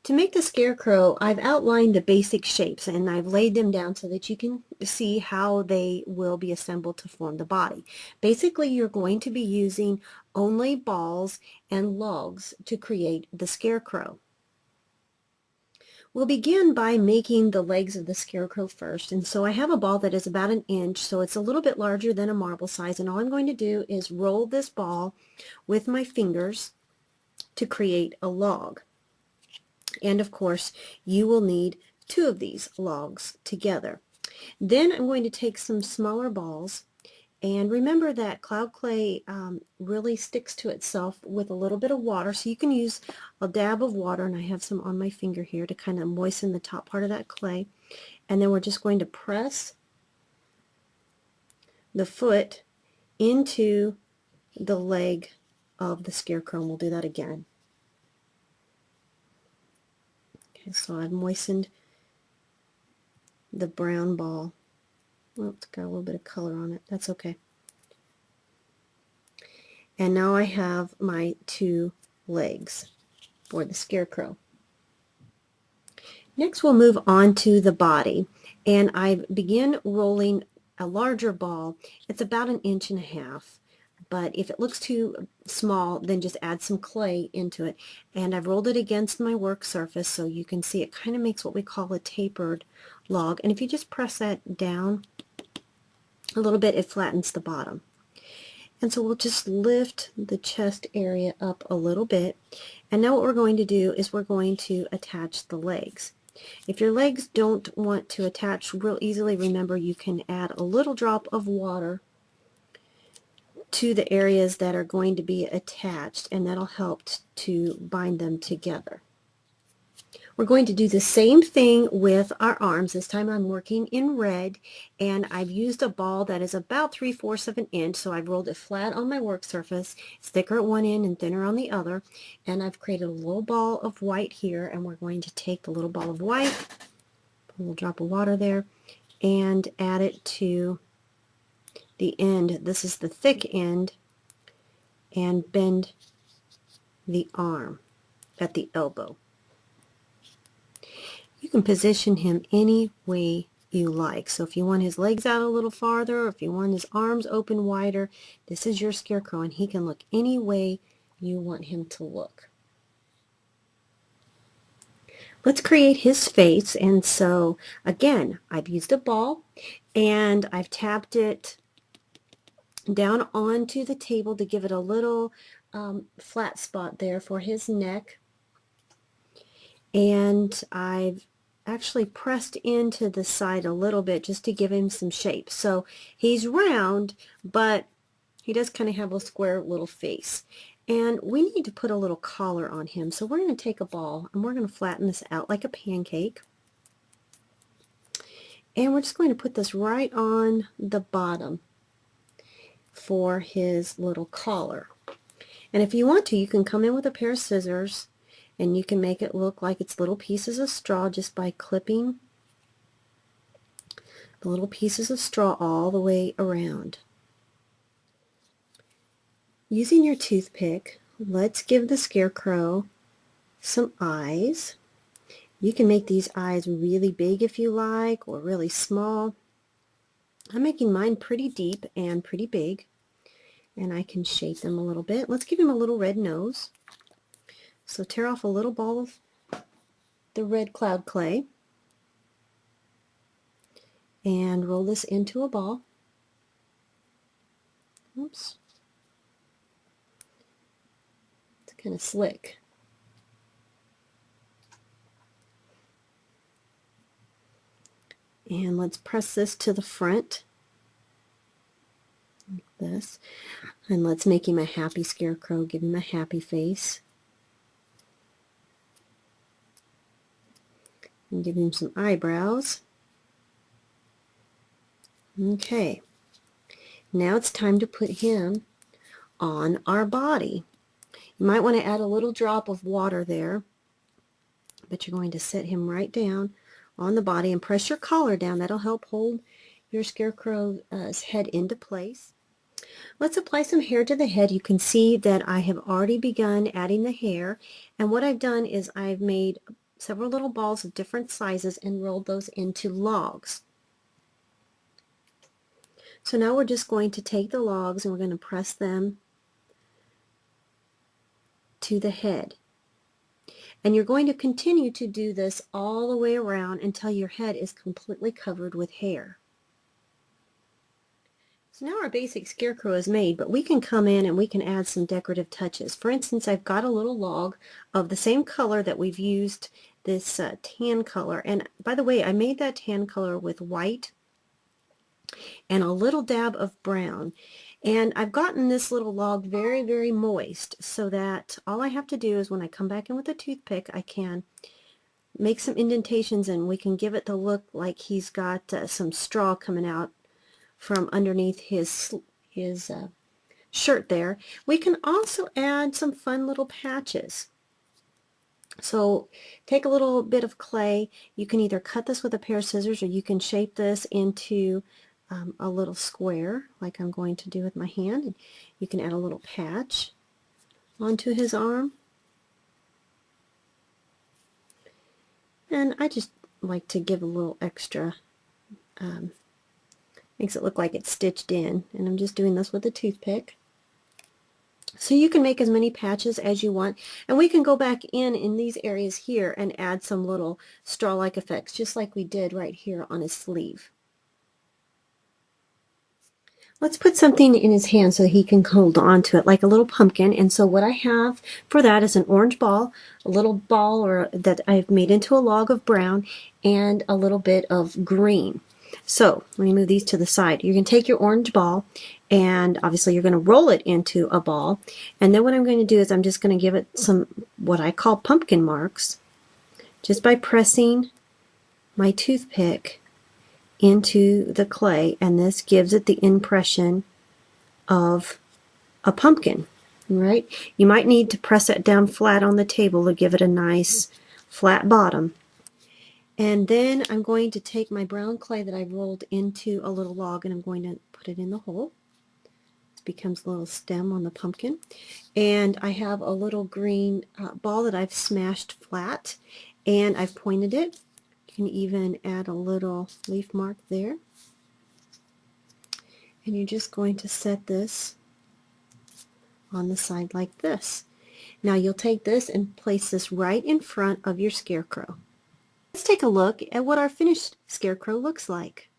To make the Scarecrow, I've outlined the basic shapes and I've laid them down so that you can see how they will be assembled to form the body. Basically, you're going to be using only balls and logs to create the Scarecrow. We'll begin by making the legs of the Scarecrow first, and so I have a ball that is about 1 inch, so it's a little bit larger than a marble size, and all I'm going to do is roll this ball with my fingers to create a log. And of course, you will need 2 of these logs together. Then I'm going to take some smaller balls, and remember that cloud clay really sticks to itself with a little bit of water, so you can use a dab of water, and I have some on my finger here to kind of moisten the top part of that clay. And then we're just going to press the foot into the leg of the Scarecrow, and we'll do that again. So I've moistened the brown ball. Well, it's got a little bit of color on it. That's okay. And now I have my 2 legs for the Scarecrow. Next we'll move on to the body, and I begin rolling a larger ball. It's about 1.5 inches. But if it looks too small, then just add some clay into it. And I've rolled it against my work surface so you can see it kind of makes what we call a tapered log. And if you just press that down a little bit, it flattens the bottom. And so we'll just lift the chest area up a little bit. And now what we're going to do is we're going to attach the legs. If your legs don't want to attach real easily, remember you can add a little drop of water to the areas that are going to be attached, and that'll help to bind them together. We're going to do the same thing with our arms. This time I'm working in red, and I've used a ball that is about 3/4 of an inch, so I've rolled it flat on my work surface. It's thicker at one end and thinner on the other, and I've created a little ball of white here, and we're going to take the little ball of white, put a little drop of water there, and add it to the end. This is the thick end, and bend the arm at the elbow. You can position him any way you like. So if you want his legs out a little farther, or if you want his arms open wider, this is your Scarecrow, and he can look any way you want him to look. Let's create his face, and so again, I've used a ball, and I've tapped it down onto the table to give it a little flat spot there for his neck, and I've actually pressed into the side a little bit just to give him some shape. So he's round, but he does kind of have a square little face, and we need to put a little collar on him. So we're going to take a ball and we're going to flatten this out like a pancake, and we're just going to put this right on the bottom for his little collar. And if you want to, you can come in with a pair of scissors and you can make it look like it's little pieces of straw just by clipping the little pieces of straw all the way around. Using your toothpick, let's give the Scarecrow some eyes. You can make these eyes really big if you like, or really small. I'm making mine pretty deep and pretty big, and I can shape them a little bit. Let's give him a little red nose. So tear off a little ball of the red cloud clay and roll this into a ball. Oops. It's kind of slick. And let's press this to the front, like this. And let's make him a happy Scarecrow, give him a happy face. And give him some eyebrows. Okay. Now it's time to put him on our body. You might want to add a little drop of water there, but you're going to set him right down on the body and press your collar down. That'll help hold your Scarecrow's head into place. Let's apply some hair to the head. You can see that I have already begun adding the hair, and what I've done is I've made several little balls of different sizes and rolled those into logs. So now we're just going to take the logs and we're going to press them to the head. And you're going to continue to do this all the way around until your head is completely covered with hair. So now our basic Scarecrow is made, but we can come in and we can add some decorative touches. For instance, I've got a little log of the same color that we've used, this tan color. And by the way, I made that tan color with white and a little dab of brown. And I've gotten this little log very, very moist so that all I have to do is when I come back in with a toothpick, I can make some indentations and we can give it the look like he's got some straw coming out from underneath his shirt there. We can also add some fun little patches. So take a little bit of clay. You can either cut this with a pair of scissors or you can shape this into a little square like I'm going to do with my hand. And you can add a little patch onto his arm. And I just like to give a little extra, makes it look like it's stitched in. And I'm just doing this with a toothpick. So you can make as many patches as you want, and we can go back in these areas here and add some little straw-like effects, just like we did right here on his sleeve. Let's put something in his hand so he can hold on to it, like a little pumpkin. And so what I have for that is an orange ball, a little ball that I've made into a log of brown, and a little bit of green. So let me move these to the side. You're going to take your orange ball, and obviously you're going to roll it into a ball. And then what I'm going to do is I'm just going to give it some what I call pumpkin marks, just by pressing my toothpick into the clay, and this gives it the impression of a pumpkin, right? You might need to press it down flat on the table to give it a nice flat bottom. And then I'm going to take my brown clay that I've rolled into a little log and I'm going to put it in the hole. It becomes a little stem on the pumpkin. And I have a little green ball that I've smashed flat and I've pointed it. You can even add a little leaf mark there. And you're just going to set this on the side like this. Now you'll take this and place this right in front of your Scarecrow. Let's take a look at what our finished Scarecrow looks like.